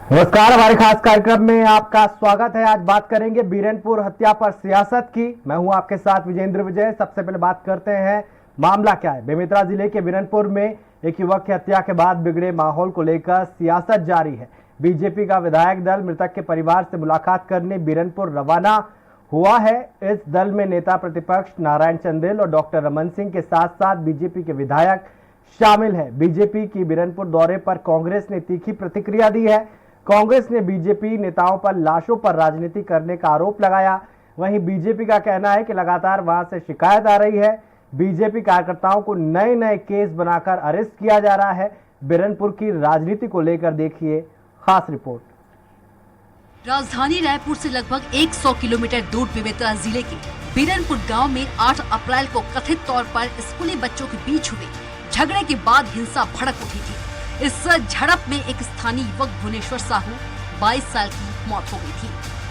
नमस्कार, हमारे खास कार्यक्रम में आपका स्वागत है। आज बात करेंगे बीरनपुर हत्या पर सियासत की। मैं हूं आपके साथ विजेंद्र विजय। सबसे पहले बात करते हैं मामला क्या है। बेमेतरा जिले के बीरनपुर में एक युवक की हत्या के बाद बिगड़े माहौल को लेकर सियासत जारी है। बीजेपी का विधायक दल मृतक के परिवार से मुलाकात करने बीरनपुर रवाना हुआ है। इस दल में नेता प्रतिपक्ष नारायण चंदेल और डॉक्टर रमन सिंह के साथ साथ बीजेपी के विधायक शामिल है। बीजेपी की बीरनपुर दौरे पर कांग्रेस ने तीखी प्रतिक्रिया दी है। कांग्रेस ने बीजेपी नेताओं पर लाशों पर राजनीति करने का आरोप लगाया। वहीं बीजेपी का कहना है कि लगातार वहां से शिकायत आ रही है। बीजेपी कार्यकर्ताओं को नए नए केस बनाकर अरेस्ट किया जा रहा है। बीरनपुर की राजनीति को लेकर देखिए खास रिपोर्ट। राजधानी रायपुर से लगभग 100 किलोमीटर दूर बेमेतरा जिले के बीरनपुर गांव में 8 अप्रैल को कथित तौर पर स्कूली बच्चों के बीच हुए झगड़े के बाद हिंसा भड़क उठी थी। इस झड़प में एक स्थानीय युवक भुवनेश्वर साहू 22 साल की मौत हो गई थी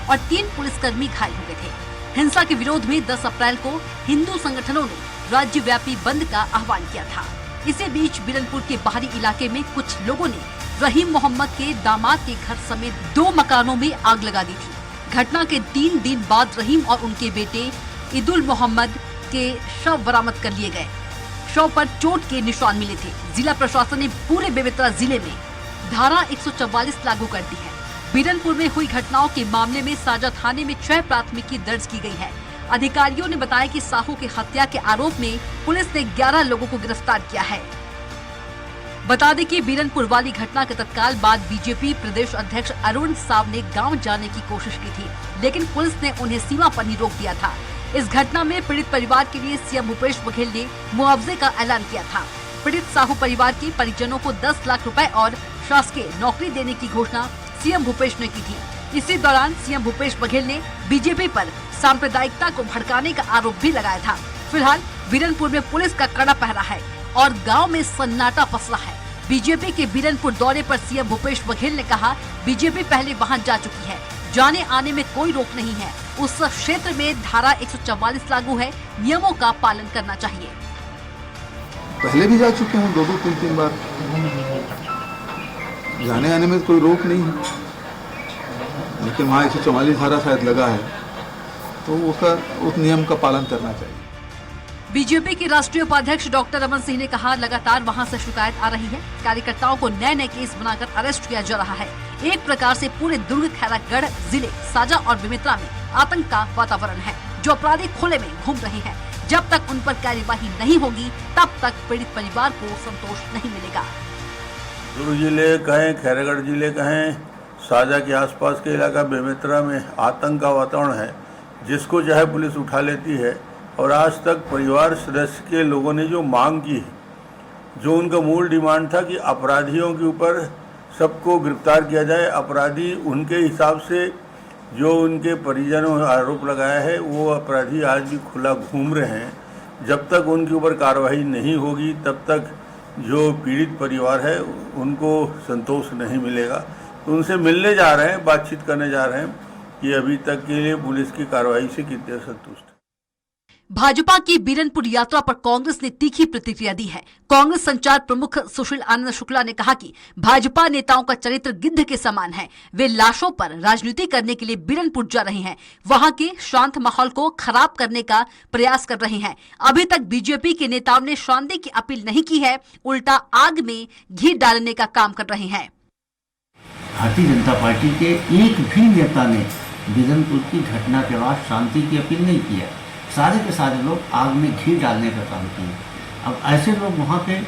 और 3 पुलिसकर्मी घायल हो गए थे। हिंसा के विरोध में 10 अप्रैल को हिंदू संगठनों ने राज्यव्यापी बंद का आह्वान किया था। इसी बीच बीरनपुर के बाहरी इलाके में कुछ लोगों ने रहीम मोहम्मद के दामाद के घर समेत 2 मकानों में आग लगा दी थी। घटना के 3 दिन बाद रहीम और उनके बेटे ईदुल मोहम्मद के शव बरामद कर लिए गए। शव पर चोट के निशान मिले थे। जिला प्रशासन ने पूरे बेमेतरा जिले में धारा 144 लागू कर दी है। बीरनपुर में हुई घटनाओं के मामले में साजा थाने में 6 प्राथमिकी दर्ज की गई है। अधिकारियों ने बताया कि साहू की हत्या के आरोप में पुलिस ने 11 लोगों को गिरफ्तार किया है। बता दें कि बीरनपुर वाली घटना के तत्काल बाद बीजेपी प्रदेश अध्यक्ष अरुण साव ने गांव जाने की कोशिश की थी, लेकिन पुलिस ने उन्हें सीमा पर ही रोक दिया था। इस घटना में पीड़ित परिवार के लिए सीएम भूपेश बघेल ने मुआवजे का ऐलान किया था। पीड़ित साहू परिवार के परिजनों को 10 लाख रुपए और शासकीय नौकरी देने की घोषणा सीएम भूपेश ने की थी। इसी दौरान सीएम भूपेश बघेल ने बीजेपी पर सांप्रदायिकता को भड़काने का आरोप भी लगाया था। फिलहाल बीरनपुर में पुलिस का कड़ा पहरा है और गाँव में सन्नाटा पसरा है। बीजेपी के बीरनपुर दौरे पर सीएम भूपेश बघेल ने कहा, बीजेपी पहले वहां जा चुकी है, जाने आने में कोई रोक नहीं है। उस क्षेत्र में धारा 144 लागू है, नियमों का पालन करना चाहिए। पहले भी जा चुके हैं 2-2, 3-3 बार। जाने आने में कोई रोक नहीं है, लेकिन वहाँ 144 धारा शायद लगा है, तो उसका उस नियम का पालन करना चाहिए। बीजेपी के राष्ट्रीय उपाध्यक्ष डॉक्टर रमन सिंह ने कहा, लगातार वहां से शिकायत आ रही है। कार्यकर्ताओं को नए नए केस बनाकर अरेस्ट किया जा रहा है। एक प्रकार से पूरे दुर्ग खैरागढ़ जिले साजा और बेमेतरा में आतंक का वातावरण है। जो अपराधी खुले में घूम रहे हैं, जब तक उन पर कार्यवाही नहीं होगी तब तक पीड़ित परिवार को संतोष नहीं मिलेगा। दुर्ग जिले कहें, खैरागढ़ जिले कहें, साजा के आसपास के इलाका बेमेतरा में आतंक का वातावरण है, जिसको चाहे पुलिस उठा लेती है। और आज तक परिवार सदस्य के लोगों ने जो मांग की है, जो उनका मूल डिमांड था कि अपराधियों के ऊपर सबको गिरफ्तार किया जाए, अपराधी उनके हिसाब से जो उनके परिजनों ने आरोप लगाया है वो अपराधी आज भी खुला घूम रहे हैं। जब तक उनके ऊपर कार्रवाई नहीं होगी तब तक जो पीड़ित परिवार है उनको संतोष नहीं मिलेगा। तो उनसे मिलने जा रहे हैं, बातचीत करने जा रहे हैं कि अभी तक के लिए पुलिस की कार्रवाई से कितने संतुष्ट हैं। भाजपा की बीरनपुर यात्रा पर कांग्रेस ने तीखी प्रतिक्रिया दी है। कांग्रेस संचार प्रमुख सुशील आनंद शुक्ला ने कहा कि भाजपा नेताओं का चरित्र गिद्ध के समान है। वे लाशों पर राजनीति करने के लिए बीरनपुर जा रहे हैं, वहां के शांत माहौल को खराब करने का प्रयास कर रहे हैं। अभी तक बीजेपी के नेताओं ने शांति की अपील नहीं की है, उल्टा आग में घी डालने का काम कर रहे हैं। भारतीय जनता पार्टी के एक भी नेता ने बीरनपुर की घटना के बाद शांति की अपील नहीं की है। सारे के सारे लोग आग में घी डालने का काम किए। अब ऐसे लोग वहां पे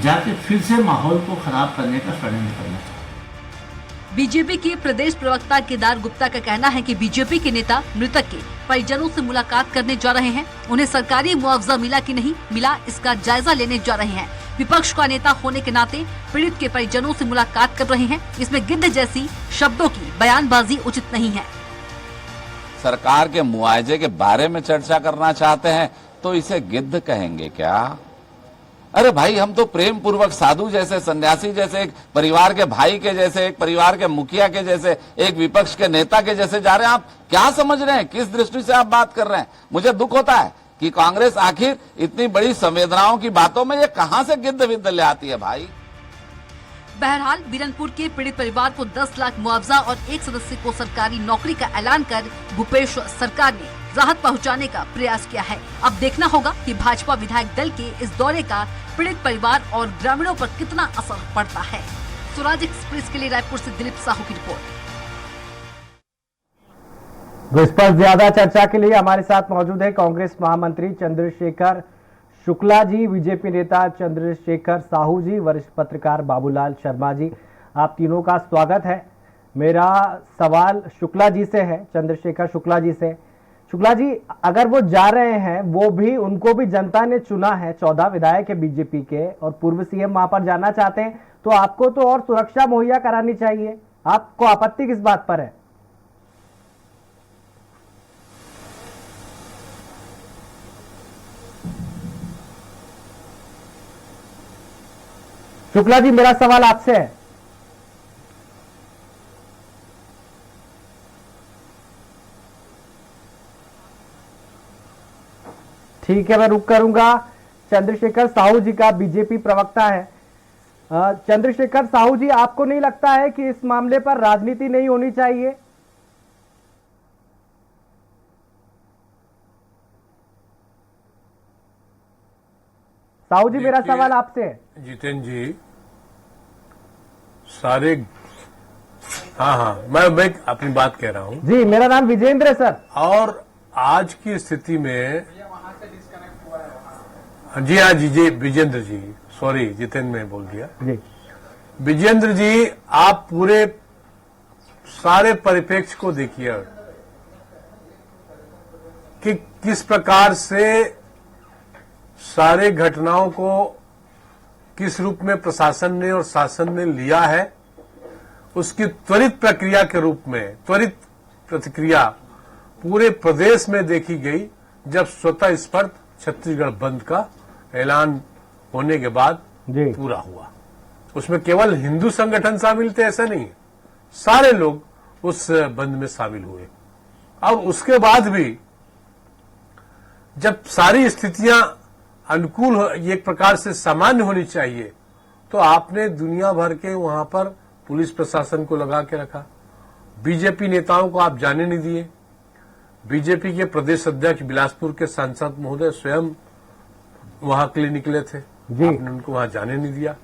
जाके फिर से माहौल को खराब करने का षड्यंत्र करना चाहिए। बीजेपी के प्रदेश प्रवक्ता केदार गुप्ता का कहना है कि बीजेपी के नेता मृतक के परिजनों से मुलाकात करने जा रहे हैं। उन्हें सरकारी मुआवजा मिला कि नहीं मिला, इसका जायजा लेने जा रहे हैं। विपक्ष का नेता होने के नाते पीड़ित के परिजनों से मुलाकात कर रहे हैं। इसमें गिद्ध जैसी शब्दों की बयानबाजी उचित नहीं है। सरकार के मुआवजे के बारे में चर्चा करना चाहते हैं तो इसे गिद्ध कहेंगे क्या? अरे भाई, हम तो प्रेम पूर्वक साधु जैसे, सन्यासी जैसे, एक परिवार के भाई के जैसे, एक परिवार के मुखिया के जैसे, एक विपक्ष के नेता के जैसे जा रहे हैं। आप क्या समझ रहे हैं? किस दृष्टि से आप बात कर रहे हैं? मुझे दुख होता है कि कांग्रेस आखिर इतनी बड़ी संवेदनाओं की बातों में ये कहां से गिद्ध विद्ध ले आती है भाई। बहरहाल बीरनपुर के पीड़ित परिवार को 10 लाख मुआवजा और एक सदस्य को सरकारी नौकरी का ऐलान कर भूपेश सरकार ने राहत पहुंचाने का प्रयास किया है। अब देखना होगा कि भाजपा विधायक दल के इस दौरे का पीड़ित परिवार और ग्रामीणों पर कितना असर पड़ता है। स्वराज एक्सप्रेस के लिए रायपुर से दिलीप साहू की रिपोर्ट। तो इस पर ज्यादा चर्चा के लिए हमारे साथ मौजूद है कांग्रेस महामंत्री चंद्रशेखर शुक्ला जी, बीजेपी नेता चंद्रशेखर साहू जी, वरिष्ठ पत्रकार बाबूलाल शर्मा जी। आप तीनों का स्वागत है। मेरा सवाल शुक्ला जी से है, चंद्रशेखर शुक्ला जी से। शुक्ला जी, अगर वो जा रहे हैं, वो भी उनको भी जनता ने चुना है, 14 विधायक है बीजेपी के और पूर्व सीएम वहां पर जाना चाहते हैं, तो आपको तो और सुरक्षा मुहैया करानी चाहिए। आपको आपत्ति किस बात पर है? शुक्ला जी, मेरा सवाल आपसे है। ठीक है, मैं रुक करूंगा। चंद्रशेखर साहू जी का बीजेपी प्रवक्ता है। चंद्रशेखर साहू जी, आपको नहीं लगता है कि इस मामले पर राजनीति नहीं होनी चाहिए? साहू जी, मेरा सवाल आपसे है। जितेंद्र जी, सारे हाँ, मैं अपनी बात कह रहा हूँ जी। मेरा नाम विजेंद्र है सर। और आज की स्थिति में जी हाँ जी विजेंद्र जी, सॉरी जितेंद्र में बोल दिया जी। विजेंद्र जी, आप पूरे सारे परिप्रेक्ष्य को देखिए कि किस प्रकार से सारे घटनाओं को किस रूप में प्रशासन ने और शासन ने लिया है। उसकी त्वरित प्रक्रिया के रूप में त्वरित प्रतिक्रिया पूरे प्रदेश में देखी गई, जब स्वतः स्फूर्त छत्तीसगढ़ बंद का ऐलान होने के बाद पूरा हुआ। उसमें केवल हिंदू संगठन शामिल थे ऐसा नहीं, सारे लोग उस बंद में शामिल हुए। अब उसके बाद भी जब सारी स्थितियां अनुकूल एक प्रकार से सामान्य होनी चाहिए, तो आपने दुनिया भर के वहां पर पुलिस प्रशासन को लगा के रखा। बीजेपी नेताओं को आप जाने नहीं दिए। बीजेपी के प्रदेश अध्यक्ष बिलासपुर के सांसद महोदय स्वयं वहां के लिए निकले थे, आपने उनको वहां जाने नहीं दिया।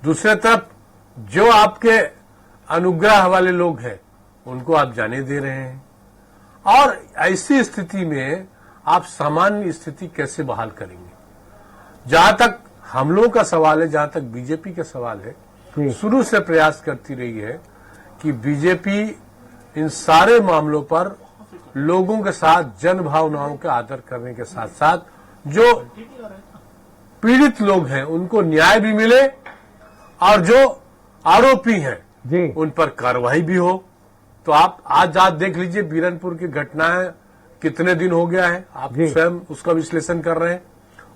दूसरी तरफ जो आपके अनुग्रह वाले लोग हैं, उनको आप जाने दे रहे हैं। और ऐसी स्थिति में आप सामान्य स्थिति कैसे बहाल करेंगे? जहां तक हम लोगों का सवाल है, जहां तक बीजेपी का सवाल है, शुरू से प्रयास करती रही है कि बीजेपी इन सारे मामलों पर लोगों के साथ जन भावनाओं का आदर करने के साथ साथ जो पीड़ित लोग हैं उनको न्याय भी मिले और जो आरोपी हैं उन पर कार्रवाई भी हो। तो आप आज देख लीजिए बीरनपुर की घटनाएं कितने दिन हो गया है, आप स्वयं उसका विश्लेषण कर रहे हैं।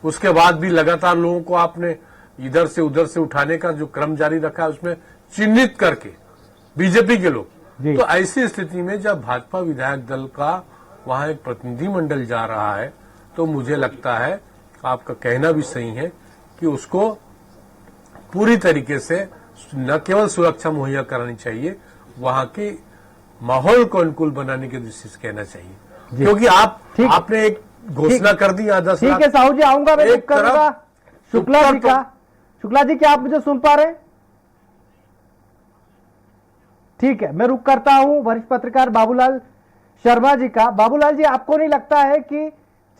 उसके बाद भी लगातार लोगों को आपने इधर से उधर से उठाने का जो क्रम जारी रखा है, उसमें चिन्हित करके बीजेपी के लोग। तो ऐसी स्थिति में जब भाजपा विधायक दल का वहां एक प्रतिनिधि मंडल जा रहा है, तो मुझे लगता है आपका कहना भी सही है कि उसको पूरी तरीके से न केवल सुरक्षा मुहैया करानी चाहिए, वहां के माहौल को अनुकूल बनाने की दृष्टि से कहना चाहिए। क्योंकि आपने एक घोषणा कर दी 10 ठीक है साहू जी, आऊंगा मैं एक करूंगा शुक्ला जी का। शुक्ला जी, क्या आप मुझे सुन पा रहे हैं? ठीक है, मैं रुक करता हूं वरिष्ठ पत्रकार बाबूलाल शर्मा जी का। बाबूलाल जी, आपको नहीं लगता है कि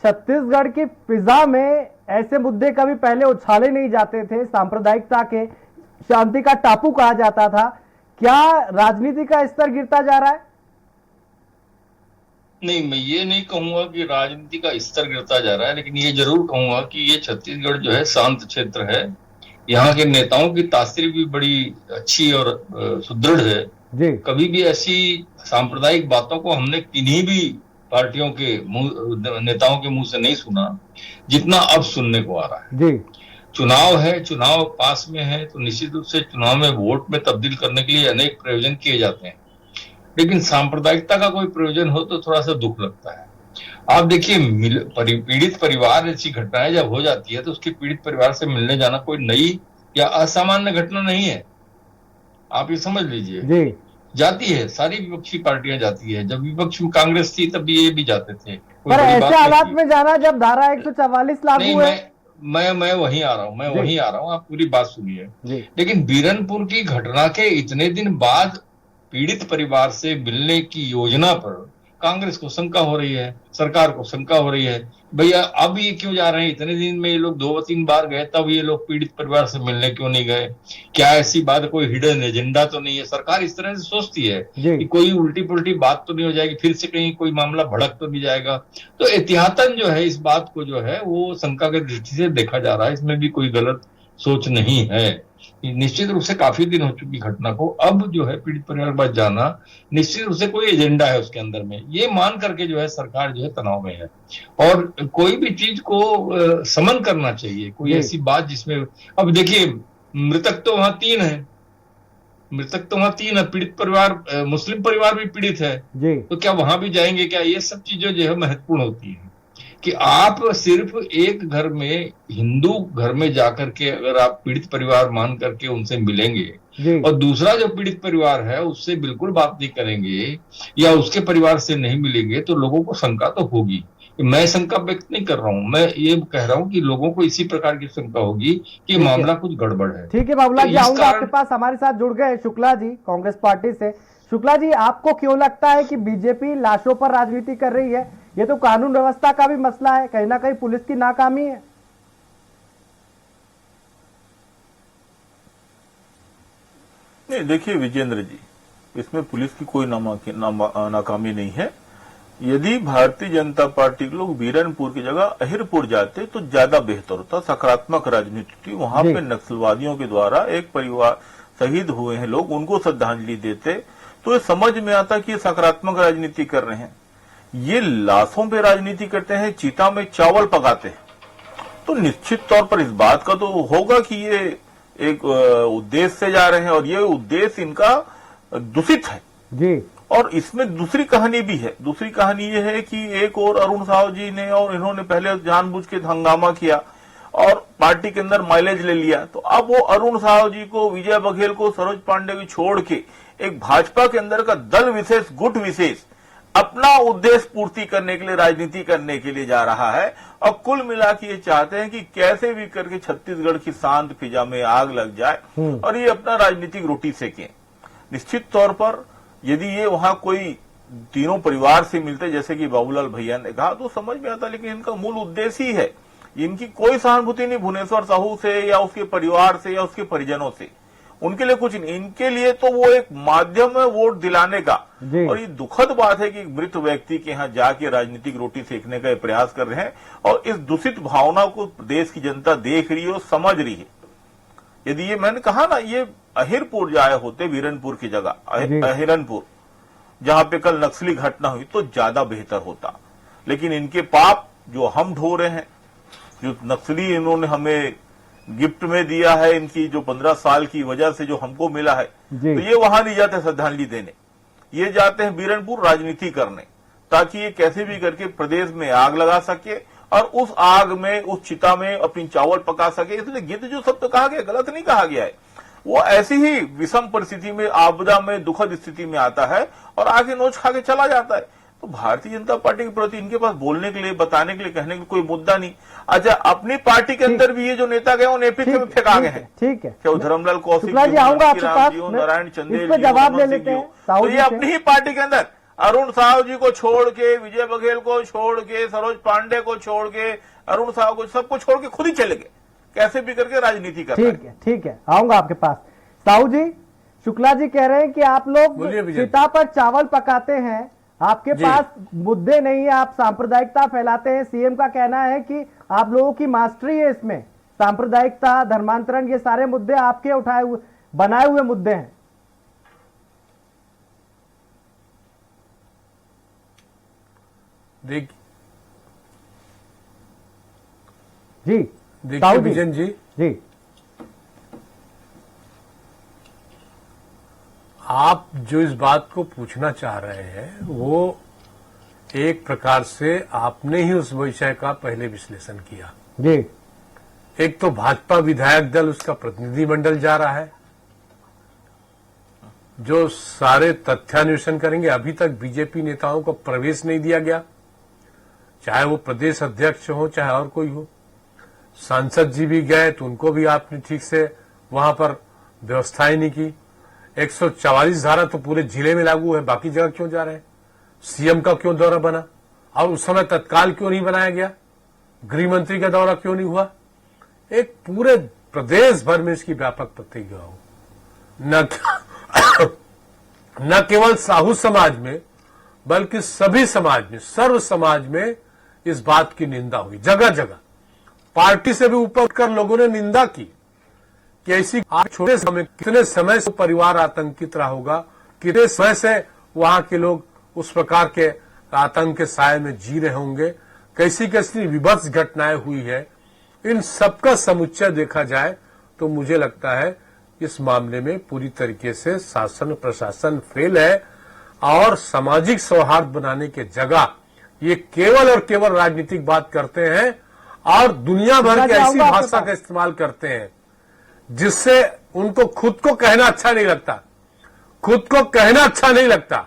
छत्तीसगढ़ की फिजा में ऐसे मुद्दे कभी पहले उछाले नहीं जाते थे? सांप्रदायिकता के शांति का टापू कहा जाता था। क्या राजनीति का स्तर गिरता जा रहा है? नहीं, मैं ये नहीं कहूंगा कि राजनीति का स्तर गिरता जा रहा है, लेकिन ये जरूर कहूंगा कि ये छत्तीसगढ़ जो है शांत क्षेत्र है। यहाँ के नेताओं की तासीर भी बड़ी अच्छी और सुदृढ़ है। कभी भी ऐसी सांप्रदायिक बातों को हमने किन्हीं भी पार्टियों के नेताओं के मुंह से नहीं सुना जितना अब सुनने को आ रहा है। चुनाव है, चुनाव पास में है, तो निश्चित रूप से चुनाव में वोट में तब्दील करने के लिए अनेक प्रयोजन किए जाते हैं, लेकिन सांप्रदायिकता का कोई प्रयोजन हो तो थोड़ा सा दुख लगता है। आप देखिए, पीड़ित परिवार ऐसी घटनाएं जब हो जाती है तो उसके पीड़ित परिवार से मिलने जाना कोई नई या असामान्य घटना नहीं है। आप ये समझ लीजिए, जी जाती है, सारी विपक्षी पार्टियां जाती है। जब विपक्ष में कांग्रेस थी तब ये भी जाते थे, कोई पर बड़ी ऐसे बात नहीं हालात थी। में जाना जब धारा 144 लागू नहीं, है। मैं वहीं आ रहा हूं, मैं जी वहीं आ रहा हूं, आप पूरी बात सुनिए। जी लेकिन बीरनपुर की घटना के इतने दिन बाद पीड़ित परिवार से मिलने की योजना पर कांग्रेस को शंका हो रही है, सरकार को शंका हो रही है, भैया अब ये क्यों जा रहे हैं? इतने दिन में ये लोग 2-3 बार गए, तब ये लोग पीड़ित परिवार से मिलने क्यों नहीं गए? क्या ऐसी बात, कोई हिडन एजेंडा तो नहीं है? सरकार इस तरह से सोचती है जी कि कोई उल्टी पुल्टी बात तो नहीं हो जाएगी, फिर से कहीं कोई मामला भड़क तो नहीं जाएगा। तो एहतियातन जो है इस बात को जो है वो शंका की दृष्टि से देखा जा रहा है, इसमें भी कोई गलत सोच नहीं है। निश्चित रूप से काफी दिन हो चुकी घटना को, अब जो है पीड़ित परिवार के पास जाना निश्चित रूप से कोई एजेंडा है उसके अंदर में, ये मान करके जो है सरकार जो है तनाव में है। और कोई भी चीज को समन करना चाहिए, कोई जी ऐसी बात जिसमें, अब देखिए मृतक तो वहां 3 है, मृतक तो वहां 3 है, पीड़ित परिवार मुस्लिम परिवार भी पीड़ित है, जी तो क्या वहां भी जाएंगे क्या? ये सब चीजें जो है महत्वपूर्ण होती है कि आप सिर्फ एक घर में, हिंदू घर में जाकर के अगर आप पीड़ित परिवार मान करके उनसे मिलेंगे जी और दूसरा जो पीड़ित परिवार है उससे बिल्कुल बात नहीं करेंगे या उसके परिवार से नहीं मिलेंगे, तो लोगों को शंका तो होगी। मैं शंका व्यक्त नहीं कर रहा हूं, मैं ये कह रहा हूं कि लोगों को इसी प्रकार की शंका होगी कि ठीक है। मामला कुछ गड़बड़ है। ठीक है बाबूलाल तो जी, इस आऊंगा कारण- आपके पास। हमारे साथ जुड़ गए शुक्ला जी कांग्रेस पार्टी से। शुक्ला जी, आपको क्यों लगता है कि बीजेपी लाशों पर राजनीति कर रही है? ये तो कानून व्यवस्था का भी मसला है, कहीं ना कहीं पुलिस की नाकामी है। नहीं, देखिए विजेंद्र जी, इसमें पुलिस की कोई नाकामी नहीं है। यदि भारतीय जनता पार्टी के लोग बीरनपुर की जगह अहिरपुर जाते तो ज्यादा बेहतर होता, सकारात्मक राजनीति थी। वहां जी। पे नक्सलवादियों के द्वारा एक परिवार शहीद हुए हैं लोग, उनको श्रद्धांजलि देते तो ये समझ में आता कि ये सकारात्मक राजनीति कर रहे हैं। ये लाशों पे राजनीति करते हैं, चिता में चावल पकाते हैं, तो निश्चित तौर पर इस बात का तो होगा कि ये एक उद्देश्य से जा रहे हैं और ये उद्देश्य इनका दूषित है। जी और इसमें दूसरी कहानी भी है। दूसरी कहानी ये है कि एक और अरुण साहू जी ने और इन्होंने पहले जानबूझ के हंगामा किया और पार्टी के अंदर माइलेज ले लिया, तो अब वो अरुण साहू जी को, विजय बघेल को, सरोज पांडे को छोड़ के एक भाजपा के अंदर का दल विशेष, गुट विशेष अपना उद्देश्य पूर्ति करने के लिए, राजनीति करने के लिए जा रहा है। और कुल मिला के ये चाहते हैं कि कैसे भी करके छत्तीसगढ़ की शांत फिजा में आग लग जाए और ये अपना राजनीतिक रोटी सेकें। निश्चित तौर पर यदि ये वहां कोई तीनों परिवार से मिलते, जैसे कि बाबूलाल भैया ने कहा, तो समझ में आता, लेकिन इनका मूल उद्देश्य ही है, इनकी कोई सहानुभूति नहीं भुवनेश्वर साहू से या उसके परिवार से या उसके परिजनों से, उनके लिए कुछ नहीं। इनके लिए तो वो एक माध्यम है वोट दिलाने का। और ये दुखद बात है कि मृत व्यक्ति के यहाँ जाके राजनीतिक रोटी सेकने का प्रयास कर रहे हैं और इस दूषित भावना को देश की जनता देख रही है और समझ रही है। यदि ये मैंने कहा ना, ये अहिरपुर जाए होते, बीरनपुर की जगह अहिरनपुर, जहां पे कल नक्सली घटना हुई, तो ज्यादा बेहतर होता। लेकिन इनके पाप जो हम ढो रहे हैं, जो नक्सली इन्होंने हमें गिफ्ट में दिया है, इनकी जो 15 साल की वजह से जो हमको मिला है, तो ये वहां नहीं जाते श्रद्धांजलि देने, ये जाते हैं बीरनपुर राजनीति करने, ताकि ये कैसे भी करके प्रदेश में आग लगा सके और उस आग में, उस चिता में अपनी चावल पका सके। इसलिए गिद्ध जो शब्द कहा गया, गलत नहीं कहा गया है, वो ऐसी ही विषम परिस्थिति में, आपदा में, दुखद स्थिति में आता है और आगे नोच खा के चला जाता है। तो भारतीय जनता पार्टी के प्रति इनके पास बोलने के लिए, बताने के लिए, कहने के लिए कोई मुद्दा नहीं। अच्छा, अपनी पार्टी के अंदर भी ये जो नेता गए वो नेतृत्व में फेंका गए हैं। ठीक है, क्या धर्मलाल कौशिक शुक्ला जी, आऊंगा आपके पास, नारायण चंदेल इस पे जवाब ले लेते हैं। तो ये अपनी ही पार्टी के अंदर अरुण साहू जी को छोड़ के, विजय बघेल को छोड़ के, सरोज पांडे को छोड़ के, अरुण साहू को, सबको छोड़ के खुद ही चले गए, कैसे भी करके राजनीति कर रहे हैं। ठीक है, आऊंगा आपके पास। साहू जी, शुक्ला जी कह रहे हैं कि आप लोग चिता पर चावल पकाते हैं, आपके पास मुद्दे नहीं है, आप सांप्रदायिकता फैलाते हैं। सीएम का कहना है कि आप लोगों की मास्टरी है इसमें, सांप्रदायिकता, धर्मांतरण, ये सारे मुद्दे आपके उठाए हुए, बनाए हुए मुद्दे हैं। देखिए विजन जी, आप जो इस बात को पूछना चाह रहे हैं वो एक प्रकार से आपने ही उस विषय का पहले विश्लेषण किया। जी, एक तो भाजपा विधायक दल, उसका प्रतिनिधिमंडल जा रहा है, जो सारे तथ्यान्वेषण करेंगे। अभी तक बीजेपी नेताओं को प्रवेश नहीं दिया गया, चाहे वो प्रदेश अध्यक्ष हो चाहे और कोई हो। सांसद जी भी गए तो उनको भी आपने ठीक से वहां पर व्यवस्था ही नहीं की। 144 धारा तो पूरे जिले में लागू है, बाकी जगह क्यों जा रहे हैं? सीएम का क्यों दौरा बना और उस समय तत्काल क्यों नहीं बनाया गया? गृह मंत्री का दौरा क्यों नहीं हुआ? एक पूरे प्रदेश भर में इसकी व्यापक प्रतिक्रिया हो। न केवल साहू समाज में बल्कि सभी समाज में, सर्व समाज में इस बात की निंदा हुई। जगह जगह पार्टी से भी ऊपर उठकर लोगों ने निंदा की कि ऐसी छोटे समय कितने समय से परिवार आतंकित रहा होगा, कितने समय से वहां के लोग उस प्रकार के आतंक के साये में जी रहे होंगे, कैसी कैसी विभत्स घटनाएं हुई है। इन सबका समुच्चय देखा जाए तो मुझे लगता है इस मामले में पूरी तरीके से शासन प्रशासन फेल है और सामाजिक सौहार्द बनाने के जगह ये केवल और केवल राजनीतिक बात करते हैं और दुनिया भर की ऐसी भाषा का इस्तेमाल करते हैं जिससे उनको खुद को कहना अच्छा नहीं लगता। खुद को कहना अच्छा नहीं लगता।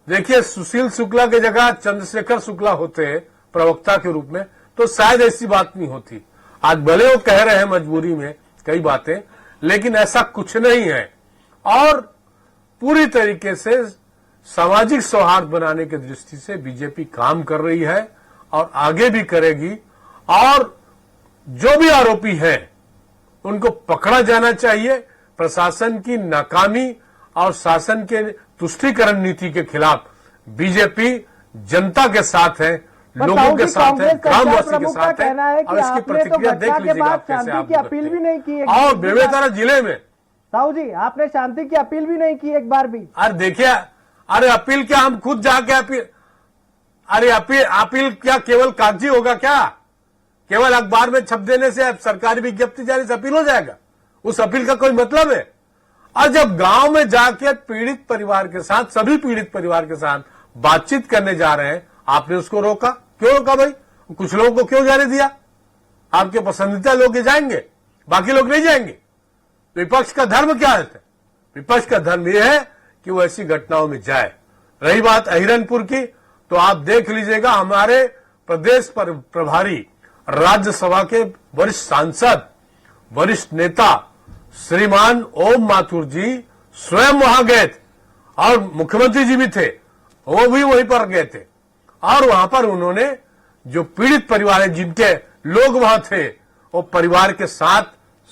देखिए, सुशील शुक्ला की जगह चंद्रशेखर शुक्ला होते हैं प्रवक्ता के रूप में तो शायद ऐसी बात नहीं होती। आज भले वो कह रहे हैं मजबूरी में कई बातें, लेकिन ऐसा कुछ नहीं है और पूरी तरीके से सामाजिक सौहार्द बनाने की दृष्टि से बीजेपी काम कर रही है और आगे भी करेगी। और जो भी आरोपी हैं उनको पकड़ा जाना चाहिए। प्रशासन की नाकामी और शासन के तुष्टीकरण नीति के खिलाफ बीजेपी जनता के साथ है, लोगों के साथ है, ग्रामवासी के साथ है और इसकी प्रतिक्रिया देख लीजिएगा आप कैसे आप अपील भी नहीं की और बेमेतरा जिले में। साहू जी, आपने शांति की अपील भी नहीं की एक बार भी। अरे देखिए, अरे अपील क्या, हम खुद जाके अपील, अरे अपील क्या केवल कागजी होगा क्या? केवल अखबार में छप देने से सरकारी विज्ञप्ति जारी से अपील हो जाएगा? उस अपील का कोई मतलब है? और जब गांव में जाके पीड़ित परिवार के साथ, सभी पीड़ित परिवार के साथ बातचीत करने जा रहे हैं, आपने उसको रोका? क्यों रोका भाई? कुछ लोगों को क्यों जाने दिया? आपके पसंदीदा लोग जाएंगे, बाकी लोग नहीं जाएंगे। विपक्ष का धर्म क्या है? विपक्ष का धर्म यह है कि वो ऐसी घटनाओं में जाए। रही बात अहिरनपुर की, तो आप देख लीजिएगा, हमारे प्रदेश पर प्रभारी राज्यसभा के वरिष्ठ सांसद, वरिष्ठ नेता श्रीमान ओम माथुर जी स्वयं वहां गए थे और मुख्यमंत्री जी भी थे, वो भी वहीं पर गए थे और वहां पर उन्होंने जो पीड़ित परिवार है, जिनके लोग वहां थे, वो परिवार के साथ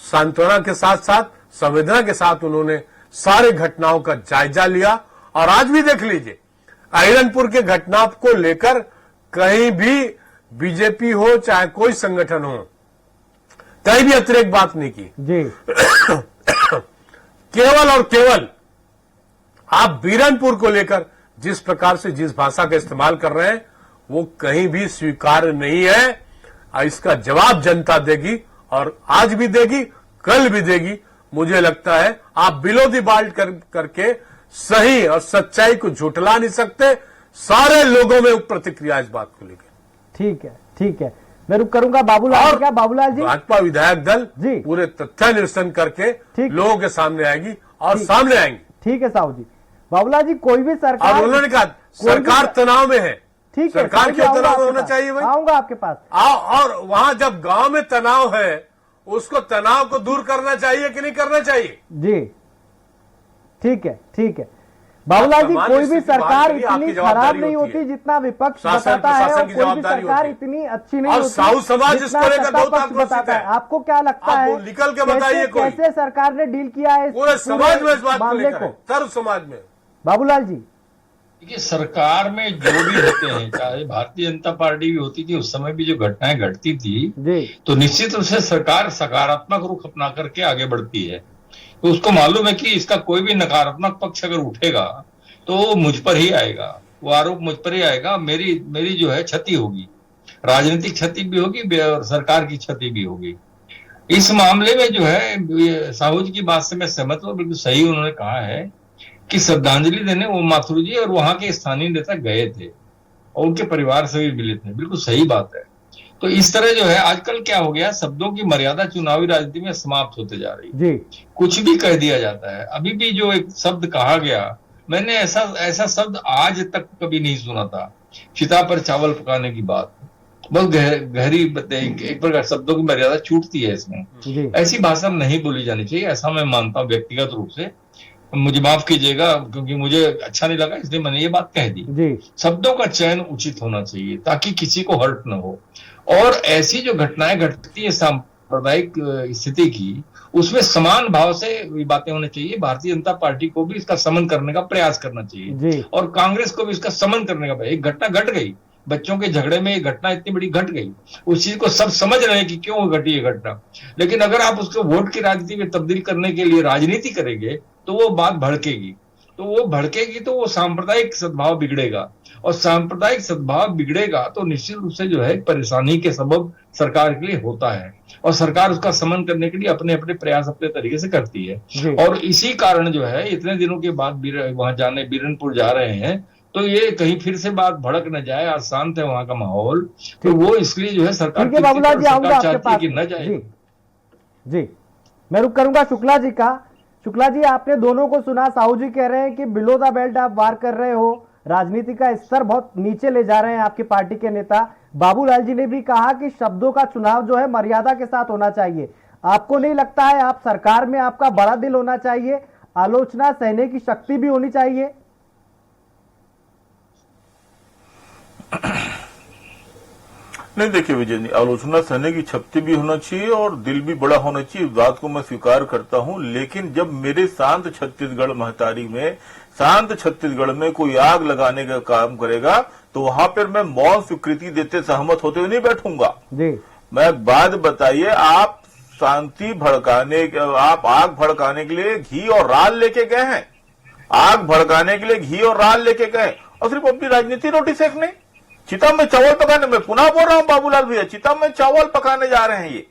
सांत्वना के साथ साथ संवेदना के साथ उन्होंने सारे घटनाओं का जायजा लिया। और आज भी देख लीजिए, अहिरनपुर के घटना को लेकर कहीं भी बीजेपी हो चाहे कोई संगठन हो, कहीं भी अतिरिक्त बात नहीं की जी। केवल और केवल आप बीरनपुर को लेकर जिस प्रकार से जिस भाषा का इस्तेमाल कर रहे हैं वो कहीं भी स्वीकार्य नहीं है। इसका जवाब जनता देगी और आज भी देगी, कल भी देगी। मुझे लगता है आप बिलो दी बाल्ट करके सही और सच्चाई को झुठला नहीं सकते। सारे लोगों में प्रतिक्रिया इस बात को लेकर। ठीक है, ठीक है, मैं रुक करूंगा। बाबूलाल, क्या बाबूलाल जी? भाजपा विधायक दल जी पूरे तथ्यान्वेषण करके लोगों के सामने आएगी और सामने आएंगे। ठीक है साहू जी। बाबूलाल जी, कोई भी सरकार, और उन्होंने कहा सरकार तनाव में है। ठीक है, सरकार क्यों तनाव में होना चाहिए भाई? आऊंगा आपके पास। और वहां जब गांव में तनाव है, उसको तनाव को दूर करना चाहिए कि नहीं करना चाहिए? जी ठीक है, ठीक है बाबूलाल जी, कोई भी सरकार इतनी खराब नहीं होती जितना विपक्ष बताता है और कोई भी सरकार इतनी अच्छी नहीं होती साहू समाज इसको लेकर बहुत बताता है। आपको क्या लगता है, निकल के बताइए कैसे सरकार ने डील किया है पूरे समाज में इस बात मामले को, सर्व समाज में? बाबूलाल जी, देखिए, सरकार में जो भी होते हैं, चाहे भारतीय जनता पार्टी भी होती थी, उस समय भी जो घटनाएं घटती थी तो निश्चित रूप से सरकार सकारात्मक रुख अपना करके आगे बढ़ती है। तो उसको मालूम है कि इसका कोई भी नकारात्मक पक्ष अगर उठेगा तो मुझ पर ही आएगा, वो आरोप मुझ पर ही आएगा। मेरी जो है क्षति होगी, राजनीतिक क्षति भी होगी और सरकार की क्षति भी होगी। इस मामले में जो है साहू जी की बात से मैं सहमत हूं, बिल्कुल सही उन्होंने कहा है कि श्रद्धांजलि देने वो माथुर जी और वहां के स्थानीय नेता गए थे और उनके परिवार से भी मिले थे। बिल्कुल सही बात है। तो इस तरह जो है आजकल क्या हो गया, शब्दों की मर्यादा चुनावी राजनीति में समाप्त होते जा रही है। जी कुछ भी कह दिया जाता है। अभी भी जो एक शब्द कहा गया, मैंने ऐसा शब्द आज तक कभी नहीं सुना था। चिता पर चावल पकाने की बात बहुत गहरी एक प्रकार शब्दों की मर्यादा छूटती है इसमें। जी ऐसी भाषा नहीं बोली जानी चाहिए, ऐसा मैं मानता हूँ व्यक्तिगत रूप से। मुझे माफ कीजिएगा क्योंकि मुझे अच्छा नहीं लगा इसलिए मैंने ये बात कह दी। जी शब्दों का चयन उचित होना चाहिए ताकि किसी को हर्ट न हो। और ऐसी जो घटनाएं घटती है सांप्रदायिक स्थिति की, उसमें समान भाव से बातें होनी चाहिए। भारतीय जनता पार्टी को भी इसका समन करने का प्रयास करना चाहिए जी और कांग्रेस को भी इसका समन करने का प्रयास। एक घटना घट गई, बच्चों के झगड़े में एक घटना इतनी बड़ी घट गई, उस चीज को सब समझ रहे हैं कि क्यों घटी ये घटना, लेकिन अगर आप उसको वोट की राजनीति में तब्दील करने के लिए राजनीति करेंगे तो वो बात भड़केगी। तो वो सांप्रदायिक सद्भाव बिगड़ेगा, और सांप्रदायिक सद्भाव बिगड़ेगा तो निश्चित रूप से जो है परेशानी के सबब सरकार के लिए होता है, और सरकार उसका समन करने के लिए अपने अपने प्रयास अपने तरीके से करती है। और इसी कारण जो है इतने दिनों के बाद वहां जाने बीरनपुर जा रहे हैं, तो ये कहीं फिर से बात भड़क न जाए। आज शांत है वहां का माहौल, तो वो इसलिए जो है सरकार बाबूलाल जी आऊंगा आपके पास कि न जाए। जी मैं रुक करूंगा शुक्ला जी का। शुक्ला जी, आपने दोनों को सुना। साहू जी कह रहे हैं कि बिलो द बेल्ट आप वार कर रहे हो, राजनीति का स्तर बहुत नीचे ले जा रहे हैं आपकी पार्टी के नेता। बाबूलाल जी ने भी कहा कि शब्दों का चुनाव जो है मर्यादा के साथ होना चाहिए। आपको नहीं लगता है आप सरकार में आपका बड़ा दिल होना चाहिए, आलोचना सहने की शक्ति भी होनी चाहिए? नहीं, देखिए विजय जी, आलोचना सहने की शक्ति भी होना चाहिए और दिल भी बड़ा होना चाहिए, इस बात को मैं स्वीकार करता हूं। लेकिन जब मेरे शांत छत्तीसगढ़ महतारी में, शांत छत्तीसगढ़ में कोई आग लगाने का काम करेगा तो वहां पर मैं मौन स्वीकृति देते सहमत होते हुए नहीं बैठूंगा। मैं एक बात बताइए, आप शांति भड़काने, आप आग भड़काने के लिए घी और राल लेके गए हैं, आग भड़काने के लिए घी और राल लेके गए और सिर्फ अपनी राजनीति रोटी सेकने, चिता में चावल पकाने, मैं पुनः बोल रहा हूं बाबूलाल भैया, चिता में चावल पकाने जा रहे हैं। ये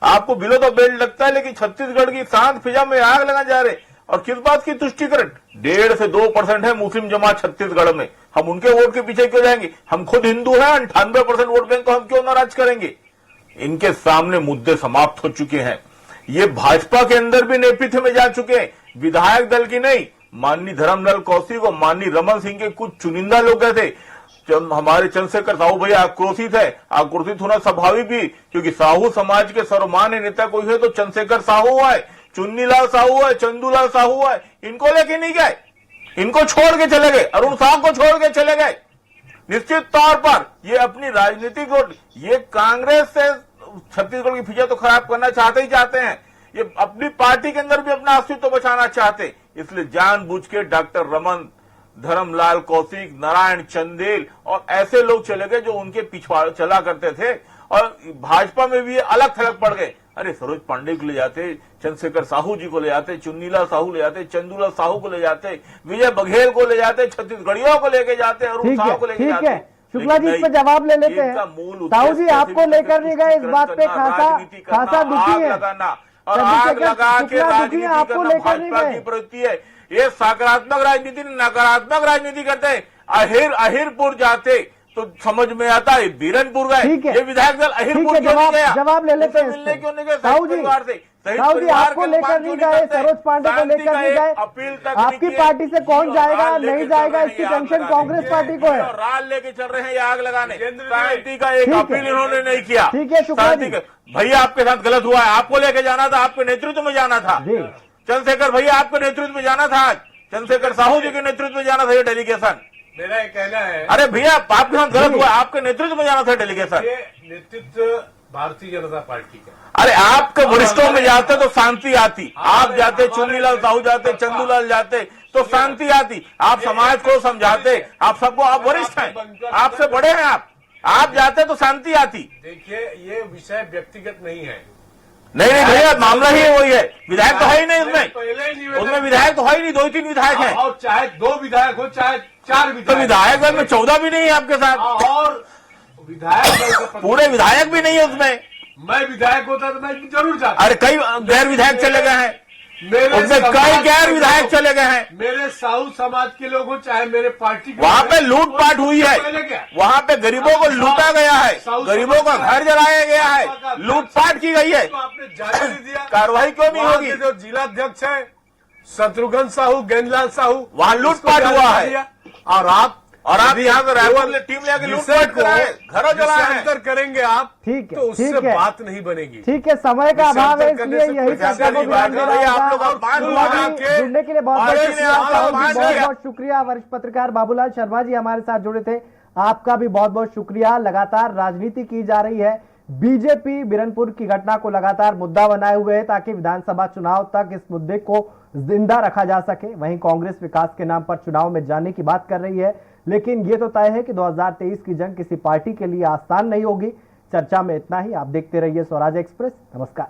आपको बिलो द बेल्ट लगता है, लेकिन छत्तीसगढ़ की शांत फिजा में आग लगाने जा रहे हैं। और किस बात की तुष्टिकरण? 1.5 से 2% है मुस्लिम जमात छत्तीसगढ़ में, हम उनके वोट के पीछे क्यों जाएंगे? हम खुद हिंदू हैं, 98% वोट बैंक को हम क्यों नाराज करेंगे? इनके सामने मुद्दे समाप्त हो चुके हैं। ये भाजपा के अंदर भी नेतृत्व में जा चुके हैं, विधायक दल की नहीं, माननीय धर्मलाल कौशिक और माननीय रमन सिंह के कुछ चुनिंदा लोग गए थे। हमारे चंद्रशेखर साहू भैया आक्रोशित है, आक्रोशित होना स्वाभाविक भी, क्योंकि साहू समाज के सर्वमान्य नेता कोई है तो चंद्रशेखर साहू है, चुन्नीलाल साहू है, चंदूलाल साहू है। इनको लेके नहीं गए, इनको छोड़ के चले गए, अरुण साहू को छोड़ के चले गए। निश्चित तौर पर ये अपनी राजनीतिक वोट, ये कांग्रेस से छत्तीसगढ़ की फिजा तो खराब करना चाहते ही चाहते हैं, ये अपनी पार्टी के अंदर भी अपना अस्तित्व बचाना चाहते, इसलिए जानबूझ के डॉक्टर रमन, धर्मलाल कौशिक, नारायण चंदेल और ऐसे लोग चले गए जो उनके पीछे चला करते थे। और भाजपा में भी अलग थलग पड़ गए। अरे सरोज पांडे को ले जाते, चंद्रशेखर साहू जी को ले जाते, चुन्नीलाल साहू ले जाते, चंदूलाल साहू को ले जाते, विजय बघेल को ले जाते, छत्तीसगढ़ियों को लेके जाते, अरुण साहू को लेके जाते। शुक्ला जी इस पर जवाब ले लेते हैं। साहू जी आपको लेकर नहीं गए, इस बात पे खासा दुखी है और आग लगा के राजनीति करना भाजपा की प्रवृत्ति है। ये सकारात्मक राजनीति, नकारात्मक राजनीति करते हैं। अहिरपुर जाते तो समझ में आता है, बीरनपुर गए, ये विधायक दल अहिरपुर क्यों नहीं गया? जवाब ले लेते हैं। मिलने क्यों नहीं गए? साहू जी आपको लेकर नहीं गए, सरोज पांडे को लेकर नहीं गए, आपकी पार्टी से कौन जाएगा नहीं जाएगा इसकी टेंशन कांग्रेस पार्टी को है। राल लेके चल रहे हैं ये आग लगाने, शांति का एक अपील इन्होंने नहीं किया। ठीक है शुक्ला जी, भैया आपके साथ गलत हुआ है, आपको लेके जाना था, आपके नेतृत्व में जाना था। चंद्रशेखर भैया आपके नेतृत्व में जाना था, आज चंद्रशेखर साहू जी के नेतृत्व में जाना था ये डेलीगेशन। मेरा ये कहना है, अरे भैया आपके साथ गलत हुआ, आपके नेतृत्व में जाना था डेलीगेशन। ये नेतृत्व भारतीय जनता पार्टी का। अरे आपके वरिष्ठों में जाते तो शांति आती, आप जाते, चुन्नीलाल साहू जाते, चंदूलाल जाते तो शांति आती, आप समाज को समझाते, आप सबको, आप वरिष्ठ हैं, आपसे बड़े हैं, आप जाते तो शांति आती। देखिए ये विषय व्यक्तिगत नहीं है। नहीं भैया, मामला ही वही है, विधायक तो है ही नहीं उसमें, उसमें विधायक तो है ही नहीं, 2-3 विधायक हैं। और चाहे 2 विधायक हो चाहे 4 विधायक, तो विधायक दल में 14 भी नहीं है आपके साथ, और विधायक पूरे विधायक भी नहीं है उसमें। मैं विधायक होता तो मैं जरूर जाता। अरे कई गैर विधायक चले गए हैं, उसमें कई गैर विधायक चले गए हैं। मेरे साहू समाज के लोग हो चाहे मेरे पार्टी के, वहाँ पे लूटपाट हुई है, वहाँ पे गरीबों को लूटा गया है, गरीबों का घर जलाया गया है, लूटपाट की गई है, तो आपने जाने नहीं दिया। कार्रवाई क्यों नहीं वहाँ होगी? के जो जिलाध्यक्ष है शत्रुघ्न साहू, गेंदलाल साहू, वहाँ लूटपाट हुआ है और आप यहाँ पे रायपुर में टीम लेकर लूटपाट कराए, घरों जलाए हैं। अंतर करेंगे आप, ठीक है, तो उससे ठीक है। बात नहीं बनेगी। ठीक है, समय का अभाव है, करने इसलिए से यही प्रशासन चर्चा को की विराम बात देना है। आप लोग होगा। और पांच जुड़ने लोग आपके- जुड़ने के लिए बहुत पार्टी बहुत ने आपको मान बहुत लिया। बहुत शुक्रिया। वरिष्ठ पत्रकार बाबूलाल शर्मा जी हमारे साथ जुड़े थे, आपका भी बहुत बहुत शुक्रिया। लगातार राजनीति की जा रही है, बीजेपी बिरनपुर की घटना को लगातार मुद्दा बनाए हुए है ताकि विधानसभा चुनाव तक इस मुद्दे को जिंदा रखा जा सके। वहीं कांग्रेस विकास के नाम पर चुनाव में जाने की बात कर रही है, लेकिन ये तो तय है कि 2023 की जंग किसी पार्टी के लिए आसान नहीं होगी। चर्चा में इतना ही। आप देखते रहिए स्वराज एक्सप्रेस। नमस्कार।